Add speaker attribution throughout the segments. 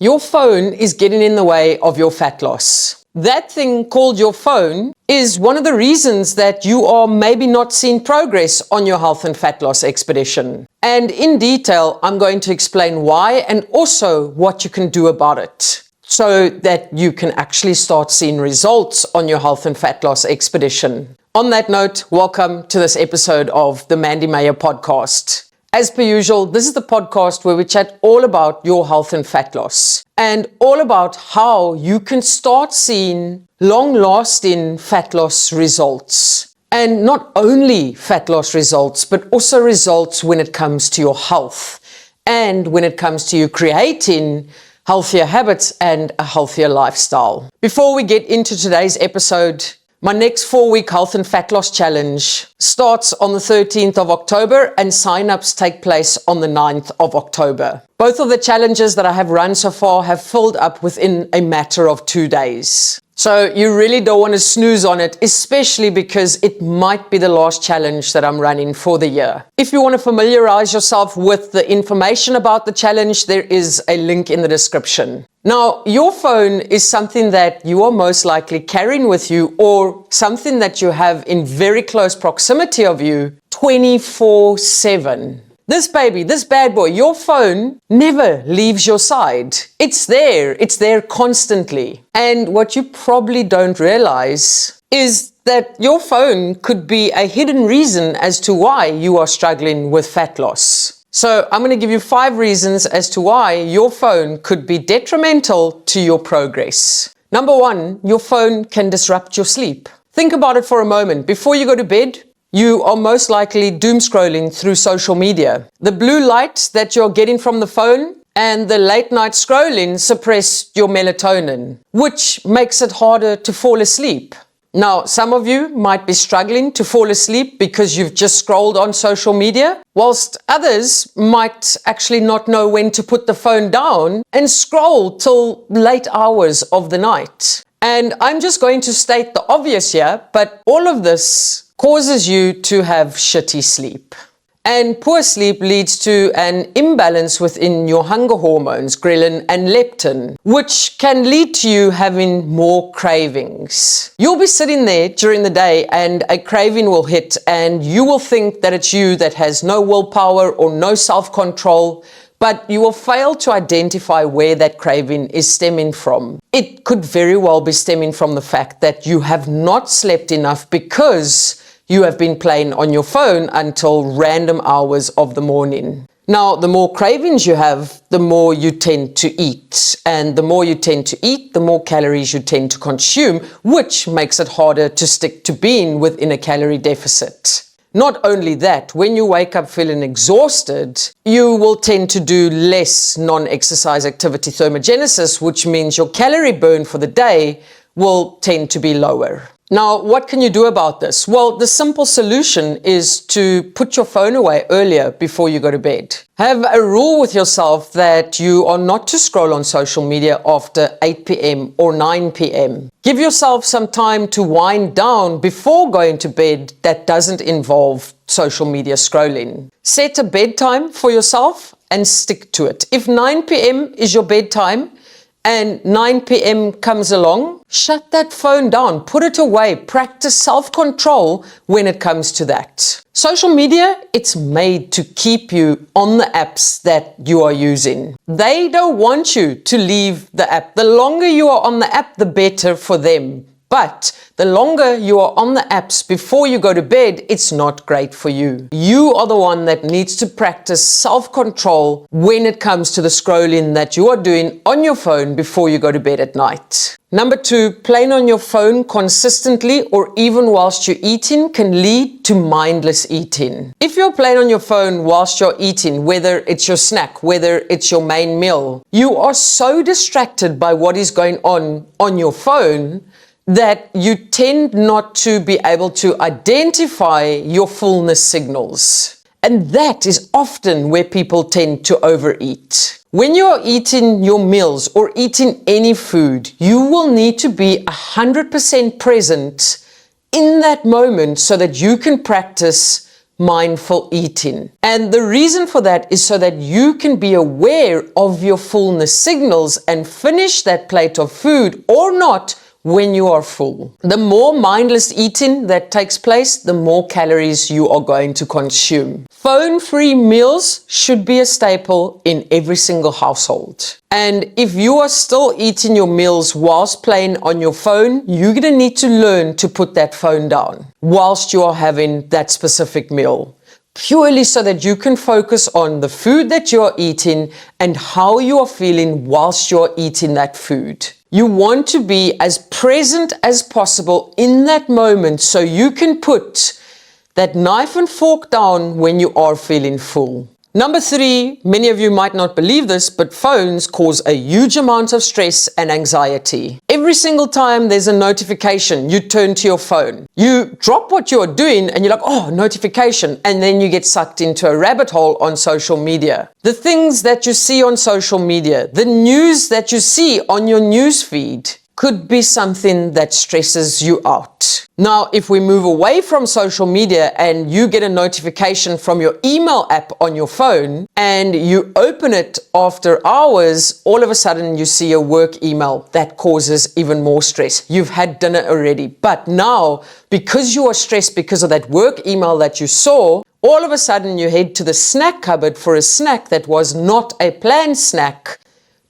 Speaker 1: Your phone is getting in the way of your fat loss. That thing called your phone is one of the reasons that you are maybe not seeing progress on your health and fat loss expedition. And in detail, I'm going to explain why and also what you can do about it so that you can actually start seeing results on your health and fat loss expedition. On that note, welcome to this episode of the Mandy Mayer podcast. As per usual, this is the podcast where we chat all about your health and fat loss and all about how you can start seeing long-lasting fat loss results. And not only fat loss results, but also results when it comes to your health and when it comes to you creating healthier habits and a healthier lifestyle. Before we get into today's episode, my next 4-week health and fat loss challenge starts on the 13th of October and sign-ups take place on the 9th of October. Both of the challenges that I have run so far have filled up within a matter of 2 days. So you really don't want to snooze on it, especially because it might be the last challenge that I'm running for the year. If you want to familiarize yourself with the information about the challenge, there is a link in the description. Now, your phone is something that you are most likely carrying with you or something that you have in very close proximity of you 24/7. This baby, this bad boy, your phone never leaves your side. It's there constantly. And what you probably don't realize is that your phone could be a hidden reason as to why you are struggling with fat loss. So I'm going to give you 5 reasons as to why your phone could be detrimental to your progress. Number 1, your phone can disrupt your sleep. Think about it for a moment. Before you go to bed, you are most likely doom scrolling through social media. The blue light that you're getting from the phone and the late night scrolling suppress your melatonin, which makes it harder to fall asleep. Now, some of you might be struggling to fall asleep because you've just scrolled on social media, whilst others might actually not know when to put the phone down and scroll till late hours of the night. And I'm just going to state the obvious here, but all of this causes you to have shitty sleep. And poor sleep leads to an imbalance within your hunger hormones, ghrelin and leptin, which can lead to you having more cravings. You'll be sitting there during the day and a craving will hit and you will think that it's you that has no willpower or no self-control, but you will fail to identify where that craving is stemming from. It could very well be stemming from the fact that you have not slept enough because you have been playing on your phone until random hours of the morning. Now, the more cravings you have, the more you tend to eat. And the more you tend to eat, the more calories you tend to consume, which makes it harder to stick to being within a calorie deficit. Not only that, when you wake up feeling exhausted, you will tend to do less non-exercise activity thermogenesis, which means your calorie burn for the day will tend to be lower. Now, what can you do about this? Well, the simple solution is to put your phone away earlier before you go to bed. Have a rule with yourself that you are not to scroll on social media after 8 p.m. or 9 p.m. Give yourself some time to wind down before going to bed that doesn't involve social media scrolling. Set a bedtime for yourself and stick to it. If 9 p.m. is your bedtime, and 9 p.m. comes along, shut that phone down, put it away, practice self-control when it comes to that. Social media, it's made to keep you on the apps that you are using. They don't want you to leave the app. The longer you are on the app, the better for them. But the longer you are on the apps before you go to bed, it's not great for you. You are the one that needs to practice self-control when it comes to the scrolling that you are doing on your phone before you go to bed at night. Number 2, playing on your phone consistently or even whilst you're eating can lead to mindless eating. If you're playing on your phone whilst you're eating, whether it's your snack, whether it's your main meal, you are so distracted by what is going on your phone that you tend not to be able to identify your fullness signals. And that is often where people tend to overeat. When you're eating your meals or eating any food, you will need to be 100% present in that moment so that you can practice mindful eating. And the reason for that is so that you can be aware of your fullness signals and finish that plate of food or not when you are full. The more mindless eating that takes place, the more calories you are going to consume. Phone-free meals should be a staple in every single household. And if you are still eating your meals whilst playing on your phone, you're going to need to learn to put that phone down whilst you are having that specific meal. Purely so that you can focus on the food that you are eating and how you are feeling whilst you are eating that food. You want to be as present as possible in that moment so you can put that knife and fork down when you are feeling full. Number 3, many of you might not believe this, but phones cause a huge amount of stress and anxiety. Every single time there's a notification, you turn to your phone. You drop what you're doing and you're like, oh, notification. And then you get sucked into a rabbit hole on social media. The things that you see on social media, the news that you see on your news feed could be something that stresses you out. Now, if we move away from social media and you get a notification from your email app on your phone and you open it after hours, all of a sudden you see a work email that causes even more stress. You've had dinner already, but now because you are stressed because of that work email that you saw, all of a sudden you head to the snack cupboard for a snack that was not a planned snack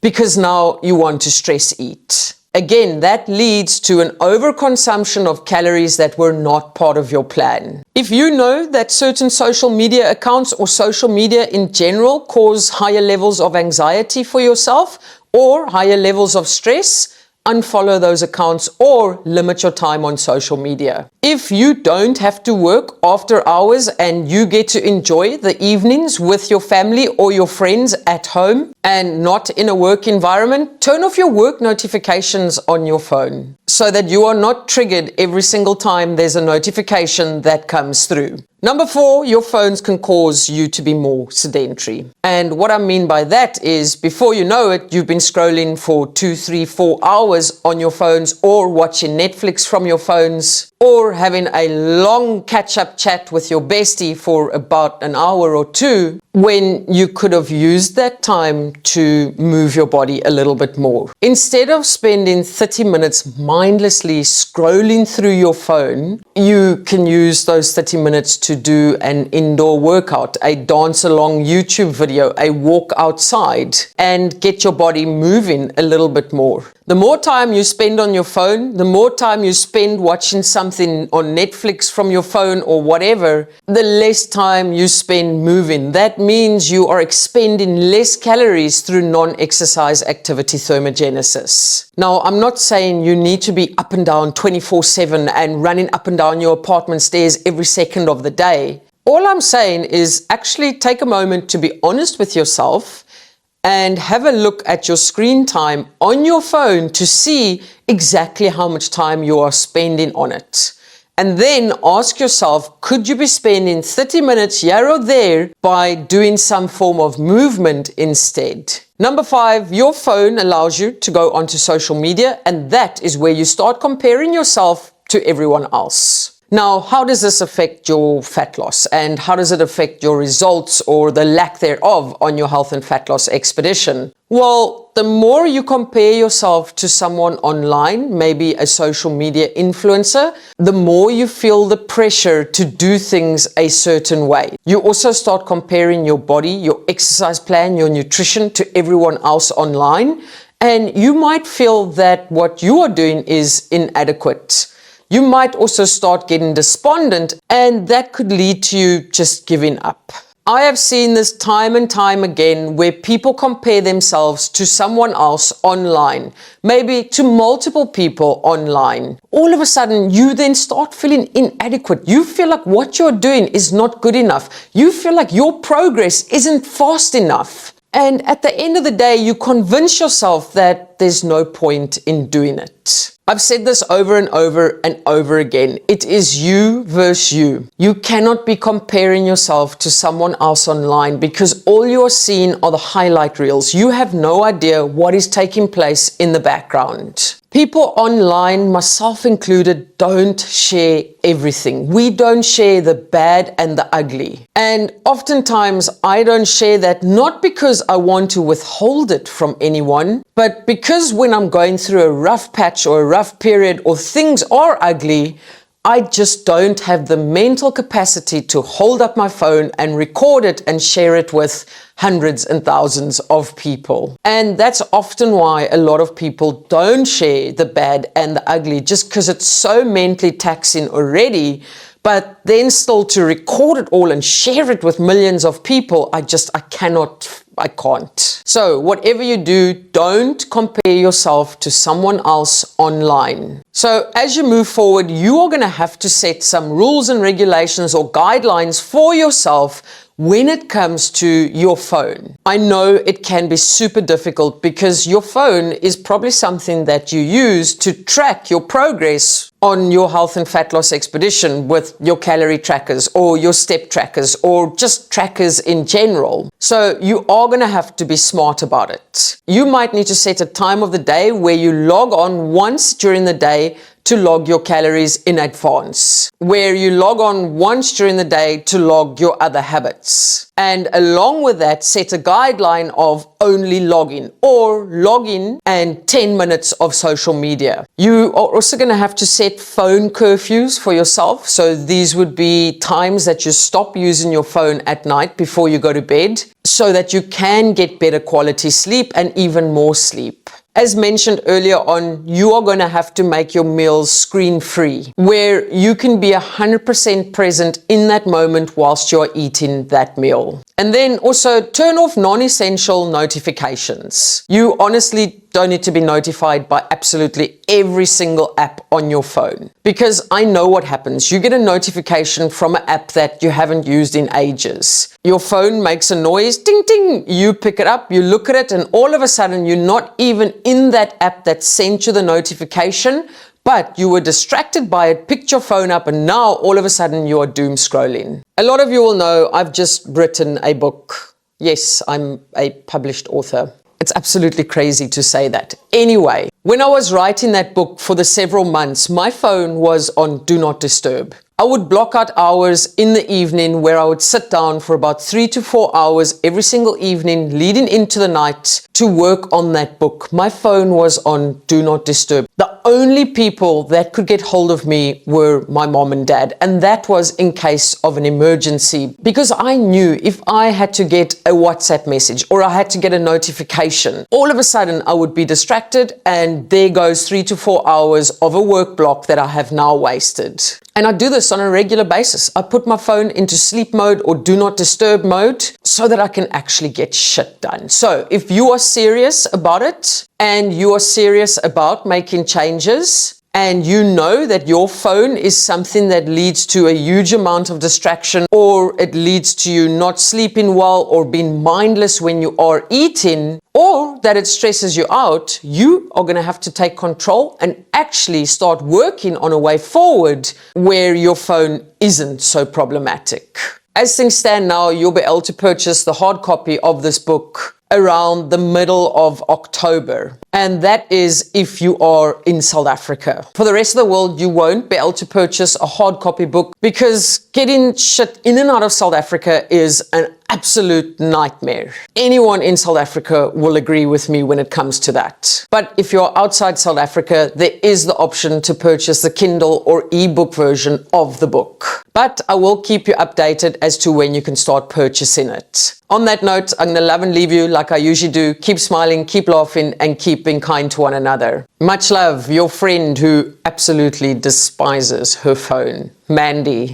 Speaker 1: because now you want to stress eat. Again, that leads to an overconsumption of calories that were not part of your plan. If you know that certain social media accounts or social media in general cause higher levels of anxiety for yourself or higher levels of stress, unfollow those accounts or limit your time on social media. If you don't have to work after hours and you get to enjoy the evenings with your family or your friends at home and not in a work environment, turn off your work notifications on your phone so that you are not triggered every single time there's a notification that comes through. Number 4, your phones can cause you to be more sedentary. And what I mean by that is before you know it, you've been scrolling for 2, 3, 4 hours on your phones or watching Netflix from your phones or having a long catch-up chat with your bestie for about an hour or 2 when you could have used that time to move your body a little bit more. Instead of spending 30 minutes mindlessly scrolling through your phone, you can use those 30 minutes to do an indoor workout, a dance-along YouTube video, a walk outside, and get your body moving a little bit more. The more time you spend on your phone, the more time you spend watching something on Netflix from your phone or whatever, the less time you spend moving. That means you are expending less calories through non-exercise activity thermogenesis. Now, I'm not saying you need to be up and down 24/7 and running up and down your apartment stairs every second of the day. All I'm saying is actually take a moment to be honest with yourself and have a look at your screen time on your phone to see exactly how much time you are spending on it. And then ask yourself, could you be spending 30 minutes here or there by doing some form of movement instead? Number 5, your phone allows you to go onto social media, and that is where you start comparing yourself to everyone else. Now, how does this affect your fat loss and how does it affect your results or the lack thereof on your health and fat loss expedition? Well, the more you compare yourself to someone online, maybe a social media influencer, the more you feel the pressure to do things a certain way. You also start comparing your body, your exercise plan, your nutrition to everyone else online, and you might feel that what you are doing is inadequate. You might also start getting despondent, and that could lead to you just giving up. I have seen this time and time again where people compare themselves to someone else online, maybe to multiple people online. All of a sudden, you then start feeling inadequate. You feel like what you're doing is not good enough. You feel like your progress isn't fast enough. And at the end of the day, you convince yourself that there's no point in doing it. I've said this over and over and over again. It is you versus you. You cannot be comparing yourself to someone else online because all you're seeing are the highlight reels. You have no idea what is taking place in the background. People online, myself included, don't share everything. We don't share the bad and the ugly. And oftentimes I don't share that not because I want to withhold it from anyone, but because when I'm going through a rough patch or a rough period or things are ugly, I just don't have the mental capacity to hold up my phone and record it and share it with hundreds and thousands of people. And that's often why a lot of people don't share the bad and the ugly, just because it's so mentally taxing already. But then still to record it all and share it with millions of people, I can't. So whatever you do, don't compare yourself to someone else online. So as you move forward, you are going to have to set some rules and regulations or guidelines for yourself when it comes to your phone. I know it can be super difficult because your phone is probably something that you use to track your progress on your health and fat loss expedition with your calorie trackers or your step trackers or just trackers in general. So you are going to have to be smart about it. You might need to set a time of the day where you log on once during the day to log your calories in advance, where you log on once during the day to log your other habits. And along with that, set a guideline of only login or login and 10 minutes of social media. You are also going to have to set phone curfews for yourself. So these would be times that you stop using your phone at night before you go to bed so that you can get better quality sleep and even more sleep. As mentioned earlier on, you are going to have to make your meals screen-free, where you can be 100% present in that moment whilst you're eating that meal. And then also turn off non-essential notifications. You honestly don't need to be notified by absolutely every single app on your phone, because I know what happens. You get a notification from an app that you haven't used in ages. Your phone makes a noise, ding, ding. You pick it up, you look at it, and all of a sudden you're not even in that app that sent you the notification, but you were distracted by it, picked your phone up, and now all of a sudden you are doom scrolling. A lot of you will know I've just written a book. Yes, I'm a published author. It's absolutely crazy to say that. Anyway, when I was writing that book for the several months, my phone was on Do Not Disturb. I would block out hours in the evening where I would sit down for about 3 to 4 hours every single evening leading into the night to work on that book. My phone was on Do Not Disturb. The only people that could get hold of me were my mom and dad, and that was in case of an emergency, because I knew if I had to get a WhatsApp message or I had to get a notification, all of a sudden I would be distracted, and there goes 3 to 4 hours of a work block that I have now wasted. And I do this on a regular basis. I put my phone into sleep mode or do not disturb mode so that I can actually get shit done. So if you are serious about it and you are serious about making changes, and you know that your phone is something that leads to a huge amount of distraction, or it leads to you not sleeping well or being mindless when you are eating, or that it stresses you out, you are going to have to take control and actually start working on a way forward where your phone isn't so problematic. As things stand now, you'll be able to purchase the hard copy of this book around the middle of October. And that is if you are in South Africa. For the rest of the world, you won't be able to purchase a hard copy book because getting shit in and out of South Africa is an absolute nightmare. Anyone in South Africa will agree with me when it comes to that. But if you're outside South Africa, there is the option to purchase the Kindle or ebook version of the book. But I will keep you updated as to when you can start purchasing it. On that note, I'm going to love and leave you like I usually do. Keep smiling, keep laughing, and keep being kind to one another. Much love, your friend who absolutely despises her phone, Mandy.